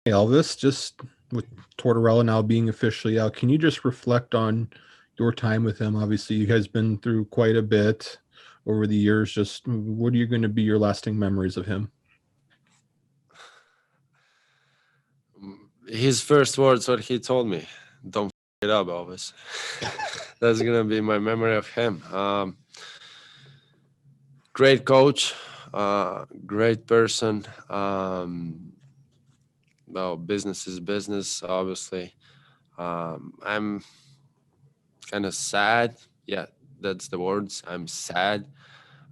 Hey, Elvis, just with Tortorella now being officially out, can you just reflect on your time with him? Obviously, you guys been through quite a bit over the years. Just what are you going to be your lasting memories of him? His first words, what he told me, don't it up, Elvis. That's gonna be my memory of him. Great coach, great person. Well, business is business, obviously. I'm kind of sad. Yeah, that's the words. I'm sad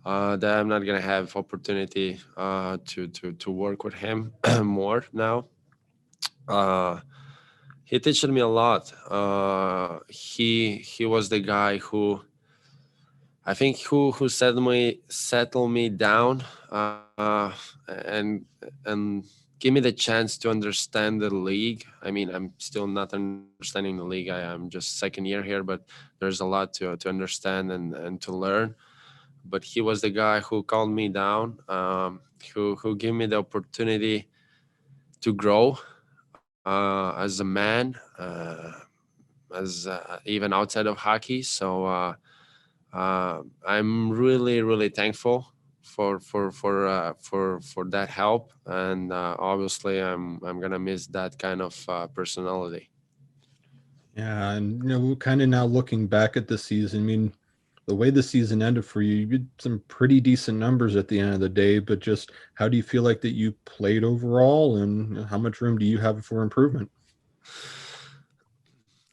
that I'm not gonna have opportunity to work with him more now. Uh, he teaching me a lot. He was the guy who I think who settled me down and and give me the chance to understand the league. I mean, I'm still not understanding the league. I'm just second year here, but there's a lot to understand and to learn. But he was the guy who calmed me down, who gave me the opportunity to grow as a man, as even outside of hockey. So. I'm really, really thankful for that help, and obviously, I'm gonna miss that kind of personality. Yeah, and kind of now looking back at the season, I mean, the way the season ended for you, you had some pretty decent numbers at the end of the day, but just how do you feel like that you played overall, and how much room do you have for improvement?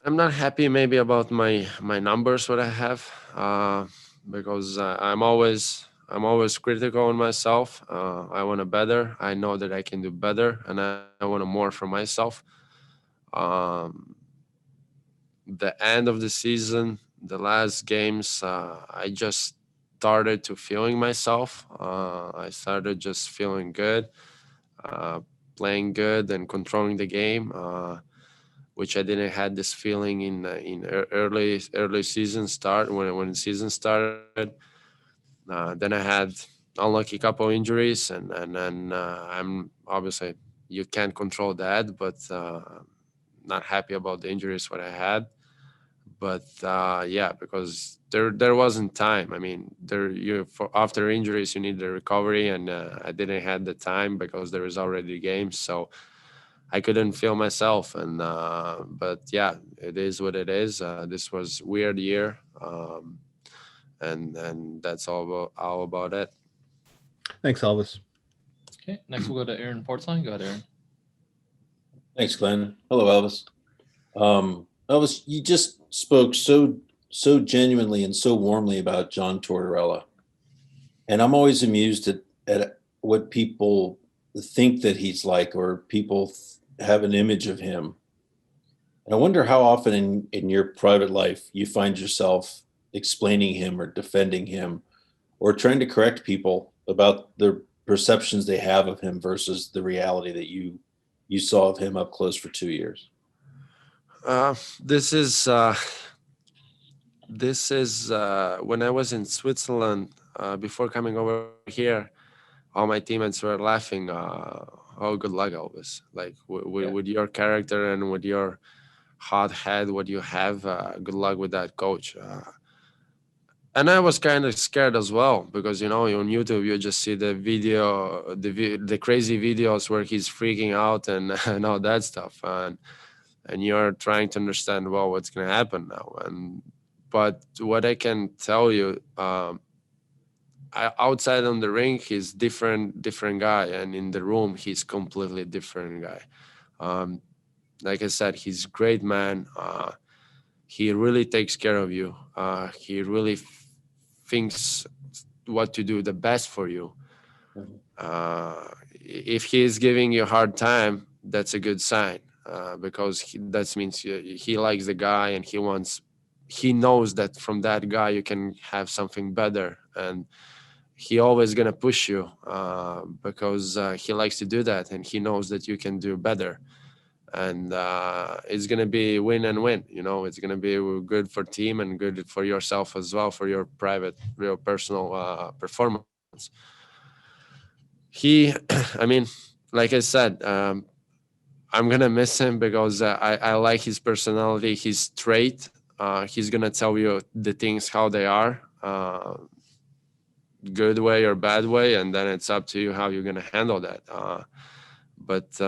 I'm not happy maybe about my numbers what I have because I'm always critical on myself. I want to better. I know that I can do better, and I want more for myself. Um, the end of the season, the last games, I just started to feeling myself. I started just feeling good, uh, playing good, and controlling the game, which I didn't had this feeling in early season start when the season started. Then I had unlucky couple injuries, and I'm obviously you can't control that, but not happy about the injuries what I had. But yeah, because there wasn't time. I mean, there you for after injuries you need the recovery, and I didn't had the time because there was already games, so I couldn't feel myself. And but yeah, it is what it is. This was weird year, and that's all about it. Thanks, Elvis. Okay, next we'll go to Aaron Portzline. Go ahead, Aaron. Thanks, Glenn. Hello, Elvis. Elvis, you just spoke so genuinely and so warmly about John Tortorella, and I'm always amused at what people think that he's like, or people have an image of him. And I wonder how often in your private life you find yourself explaining him or defending him or trying to correct people about the perceptions they have of him versus the reality that you saw of him up close for 2 years. This is when I was in Switzerland before coming over here. All my teammates were laughing. Oh, good luck, Elvis! Like Yeah. with your character and with your hot head, what you have. Good luck with that, coach. And I was kind of scared as well because on YouTube you just see the video, the crazy videos where he's freaking out and and all that stuff, and you're trying to understand well what's gonna happen now. And but what I can tell you, outside on the ring he's different guy, and in the room he's completely different guy. Um, like I said, he's a great man. He really takes care of you. He really thinks what to do the best for you. Mhm. If he is giving you a hard time, that's a good sign because that means he likes the guy and he knows that from that guy you can have something better, and he always gonna push you because he likes to do that and he knows that you can do better. And it's gonna be win and win. It's gonna be good for team and good for yourself as well, for your private, real personal performance. He, I mean, like I said, I'm gonna miss him because I like his personality. He's straight. He's gonna tell you the things how they are, good way or bad way, and then it's up to you how you're gonna handle that. But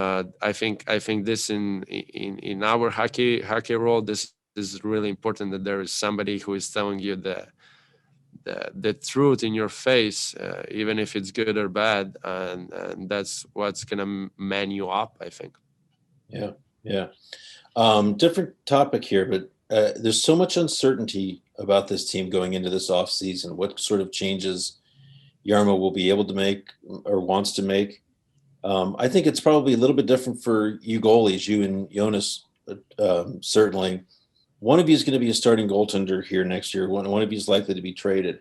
I think this in our hockey role, this is really important that there is somebody who is telling you the truth in your face, even if it's good or bad, and that's what's gonna man you up, I think. Yeah, yeah. Different topic here, but there's so much uncertainty about this team going into this off season. What sort of changes Yarmo will be able to make or wants to make? I think it's probably a little bit different for you goalies, you and Jonas. Certainly, one of you is going to be a starting goaltender here next year. One of you is likely to be traded.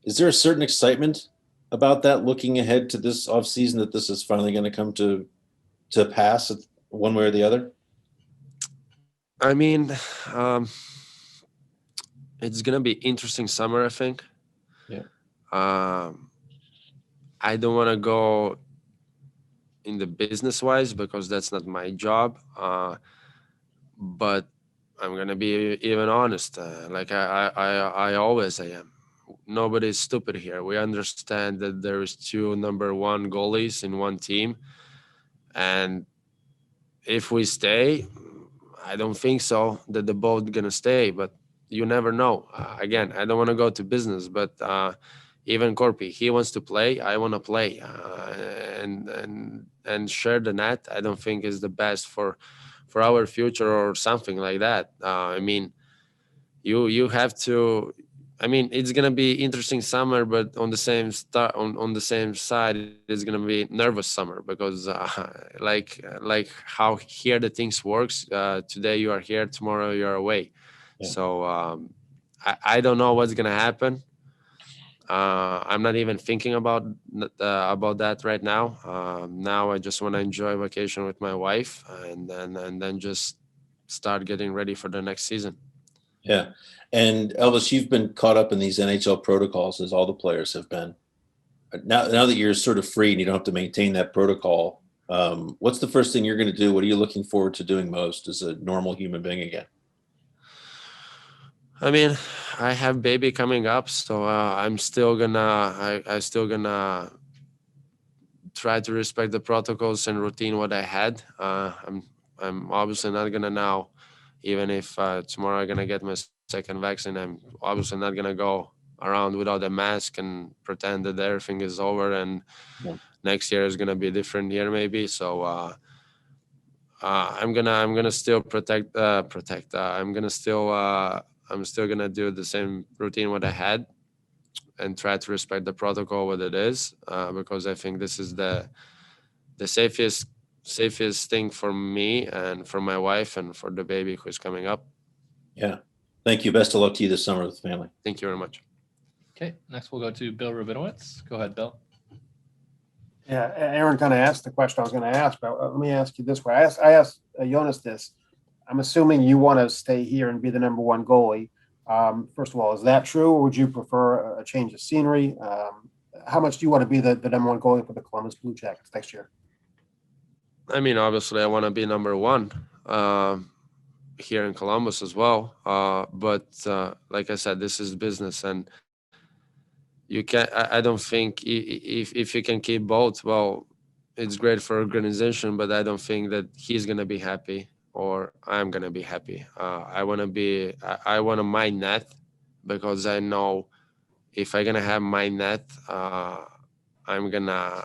Is there a certain excitement about that, looking ahead to this offseason, that this is finally going to come to pass one way or the other? I mean, um, it's gonna be interesting summer, I think. Yeah. Um, I don't want to go in the business wise because that's not my job. But I'm gonna be even honest. Like I always I am. Nobody's stupid here. We understand that there is two number one goalies in one team, and if we stay, I don't think so that the boat gonna stay. But you never know. Again, I don't want to go to business, but even Corpy, he wants to play. I want to play, and share the net. I don't think is the best for our future or something like that. I mean, you have to. I mean, it's gonna be interesting summer, but on the same on the same side, it's gonna be nervous summer because like how here the things works. Today you are here, tomorrow you are away. Yeah. So I don't know what's gonna happen. I'm not even thinking about that right now. Now I just want to enjoy vacation with my wife, and then just start getting ready for the next season. Yeah. And Elvis, you've been caught up in these NHL protocols as all the players have been. Now that you're sort of free and you don't have to maintain that protocol, what's the first thing you're going to do? What are you looking forward to doing most as a normal human being again? I mean, I have baby coming up, so I'm still gonna I still gonna try to respect the protocols and routine what I had. I'm obviously not gonna now, even if tomorrow I'm gonna get my second vaccine. I'm obviously not gonna go around without a mask and pretend that everything is over and Yeah. next year is gonna be a different year maybe. So I'm gonna still protect. I'm still gonna do the same routine what I had and try to respect the protocol what it is, because I think this is the safest thing for me and for my wife and for the baby who's coming up. Yeah. Thank you. Best of luck to you this summer with the family. Thank you very much. Okay, next we'll go to Bill Rabinowitz. Go ahead, Bill. Yeah, Aaron kind of asked the question I was going to ask, but let me ask you this way. I asked Jonas this. I'm assuming you want to stay here and be the number one goalie. First of all, is that true, or would you prefer a change of scenery? How much do you want to be the number one goalie for the Columbus Blue Jackets next year? I mean, obviously, I want to be number one here in Columbus as well. But like I said, this is business, and you can't. I don't think if you can keep both, well, it's great for organization. But I don't think that he's gonna be happy or I'm gonna be happy. I want to be. I want to my net because I know if I'm gonna have my net, I'm gonna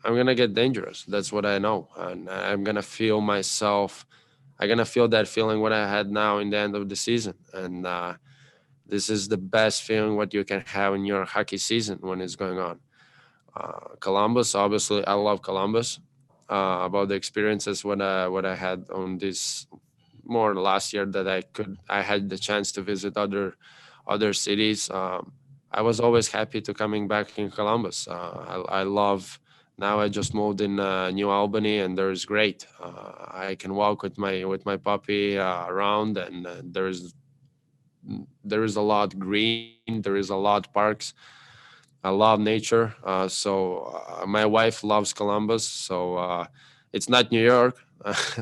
I'm gonna get dangerous. That's what I know, and I'm gonna feel myself. I'm gonna feel that feeling what I had now in the end of the season, and this is the best feeling what you can have in your hockey season when it's going on. Columbus, obviously, I love Columbus. About the experiences what I had on this more last year that I had the chance to visit other cities. I was always happy to coming back in Columbus. I love. Now I just moved in New Albany, and there's great. I can walk with my puppy around, and there is a lot green. There is a lot parks. I love nature. So my wife loves Columbus. So it's not New York.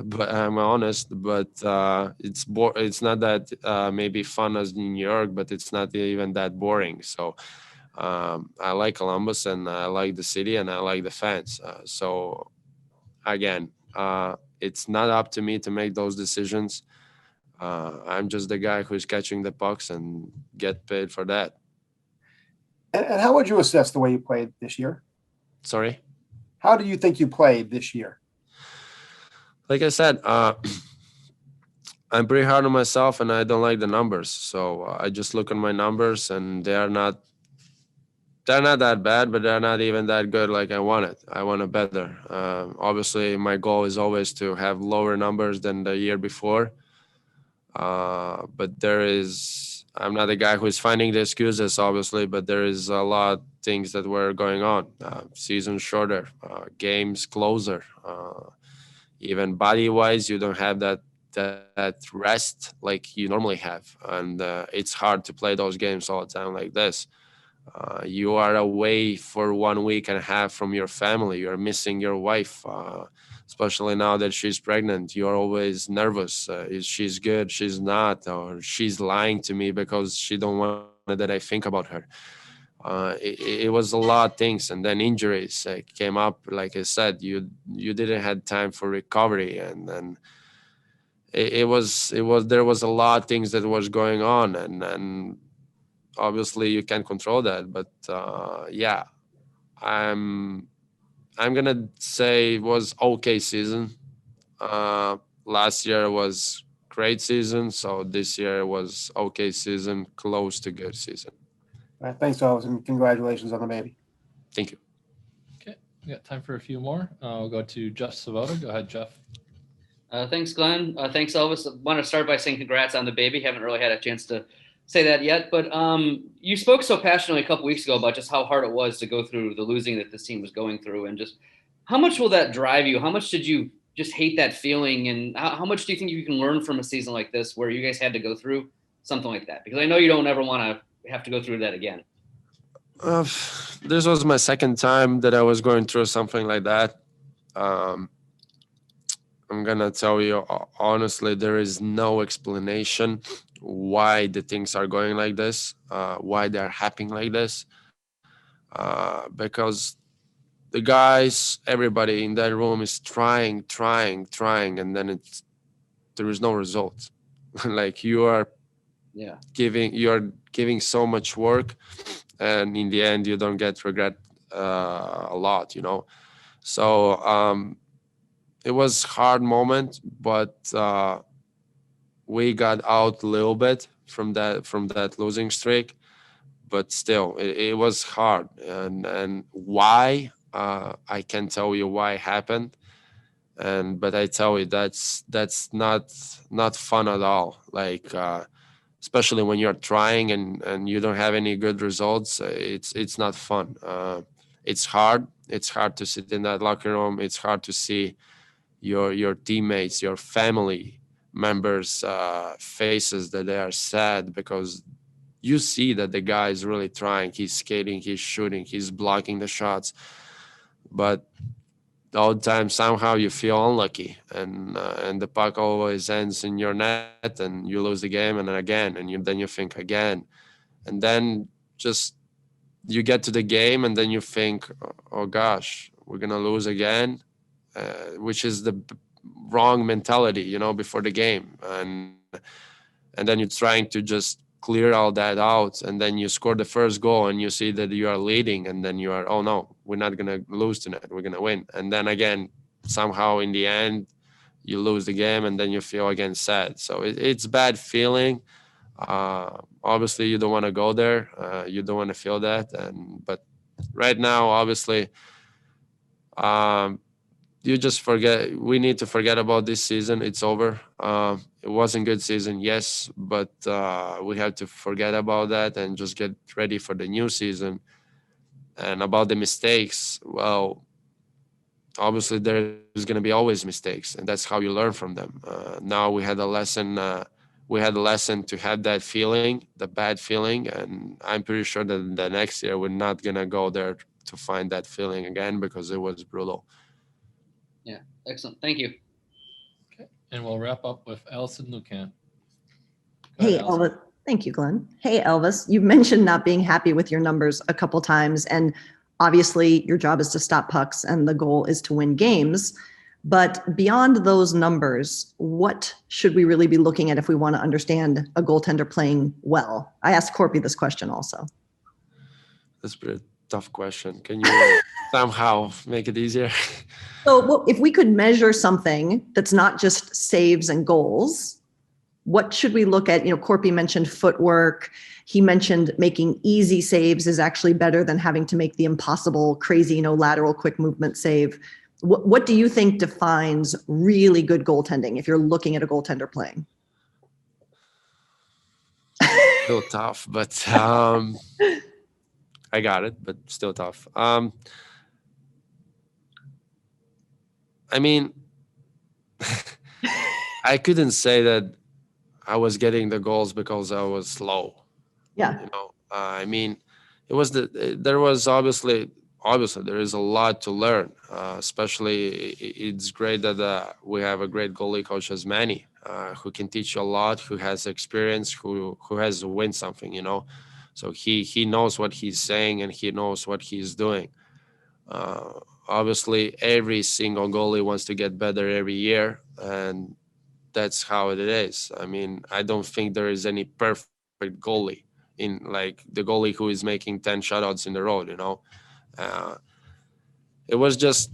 but I'm honest. But it's not that maybe fun as New York, but it's not even that boring. So I like Columbus, and I like the city, and I like the fans. So again, it's not up to me to make those decisions. I'm just the guy who's catching the pucks and get paid for that. And how would you assess the way you played this year? Sorry. How do you think you played this year? Like I said, I'm pretty hard on myself, and I don't like the numbers. So I just look at my numbers, and they're not that bad, but they're not even that good like I wanted. I want it better. Obviously, my goal is always to have lower numbers than the year before. But I'm not a guy who is finding the excuses, obviously, but there is a lot of things that were going on. Season shorter, games closer. Even body wise, you don't have that rest like you normally have. And it's hard to play those games all the time like this. You are away for 1 week and a half from your family. You're missing your wife, especially now that she's pregnant. You're always nervous. Is she's good? She's not, or she's lying to me because she don't want that I think about her. It was a lot of things, and then injuries came up. Like I said, you didn't had time for recovery, and then it was there was a lot of things that was going on, and obviously you can't control that. But yeah, I'm I'm gonna say it was okay season. Last year was great season, so this year was okay season, close to good season. All right, thanks, Elvis, and congratulations on the baby. Thank you. Okay, we got time for a few more. We'll go to Jeff Savota. Go ahead, Jeff. Thanks, Glenn. Thanks, Elvis. I want to start by saying congrats on the baby. Haven't really had a chance to say that yet, but you spoke so passionately a couple weeks ago about just how hard it was to go through the losing that this team was going through, and just how much will that drive you? How much did you just hate that feeling, and how much do you think you can learn from a season like this where you guys had to go through something like that? Because I know you don't ever want to have to go through that again. Uh, this was my second time that I was going through something like that. Um, I'm gonna tell you honestly, there is no explanation why the things are going like this, why they're happening like this. Because the guys, everybody in that room is trying, and then there is no results. Like Yeah. you're giving so much work, and in the end, you don't get regret a lot, you know. So it was hard moment, but we got out a little bit from that losing streak. But still, it was hard, and why I can tell you why it happened, and but I tell you that's not fun at all. Like especially when you're trying and you don't have any good results, it's not fun. It's hard. It's hard to sit in that locker room. It's hard to see your teammates, your family members faces that they are sad because you see that the guy is really trying. He's skating, he's shooting, he's blocking the shots, but all the time somehow you feel unlucky, and the puck always ends in your net, and you lose the game, and then again, and then you think again, and then just you get to the game, and then you think, oh gosh, we're gonna lose again, which is the wrong mentality, before the game, and then you're trying to just clear all that out, and then you score the first goal and you see that you are leading, and then you are, oh no, we're not gonna lose tonight, we're gonna win, and then again somehow in the end you lose the game, and then you feel again sad. So it's bad feeling. Obviously you don't want to go there, you don't want to feel that, but right now obviously um, you just forget. We need to forget about this season. It's over. It wasn't good season, yes, but we have to forget about that and just get ready for the new season. And about the mistakes, well, obviously there's going to be always mistakes, and that's how you learn from them. Now we had a lesson. We had a lesson to have that feeling, the bad feeling, and I'm pretty sure that the next year we're not going to go there to find that feeling again because it was brutal. Yeah. Excellent. Thank you. And we'll wrap up with Allison Lucan. Go Hey, ahead, Allison. Elvis. Thank you, Glenn. Hey, Elvis. You mentioned not being happy with your numbers a couple times, and obviously your job is to stop pucks and the goal is to win games. But beyond those numbers, what should we really be looking at if we want to understand a goaltender playing well? I asked Corpy this question also. That's a pretty tough question. Can you somehow make it easier? So well, if we could measure something that's not just saves and goals, what should we look at? Corpy mentioned footwork. He mentioned making easy saves is actually better than having to make the impossible, crazy, lateral quick movement save. What do you think defines really good goaltending if you're looking at a goaltender playing? Still tough, but I got it, but still tough. I mean, I couldn't say that I was getting the goals because I was slow. Yeah. I mean, there was obviously there is a lot to learn. Especially, it's great that we have a great goalie coach as Manny, who can teach you a lot, who has experience, who has win something. So he knows what he's saying and he knows what he's doing. Obviously, every single goalie wants to get better every year, and that's how it is. I mean, I don't think there is any perfect goalie in like the goalie who is making 10 shutouts in a row. It was just,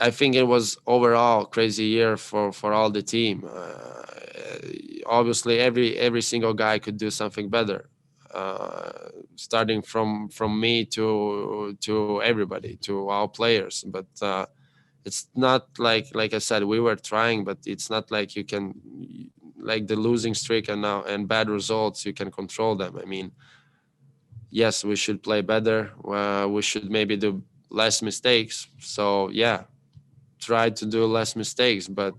I think it was overall crazy year for all the team. Obviously, every single guy could do something better. Starting from me to everybody, to all players, but it's not like I said, we were trying, but it's not like you can, like the losing streak and bad results, you can control them. I mean, yes, we should play better. We should maybe do less mistakes. So yeah, try to do less mistakes. But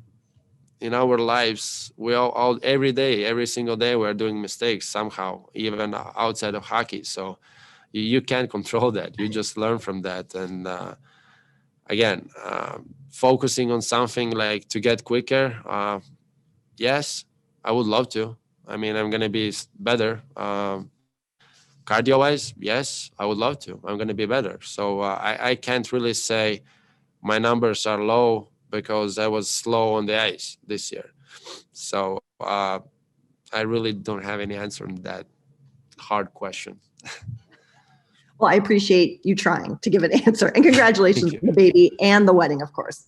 in our lives, we all every day, every single day, we're doing mistakes somehow, even outside of hockey. So you can't control that. You just learn from that. And again, focusing on something like to get quicker. Yes, I would love to. I mean, I'm going to be better. Cardio wise, yes, I would love to. I'm going to be better. So I can't really say my numbers are low because I was slow on the ice this year. So I really don't have any answer on that hard question. Well, I appreciate you trying to give an answer, and congratulations Thank on the baby and the wedding, of course.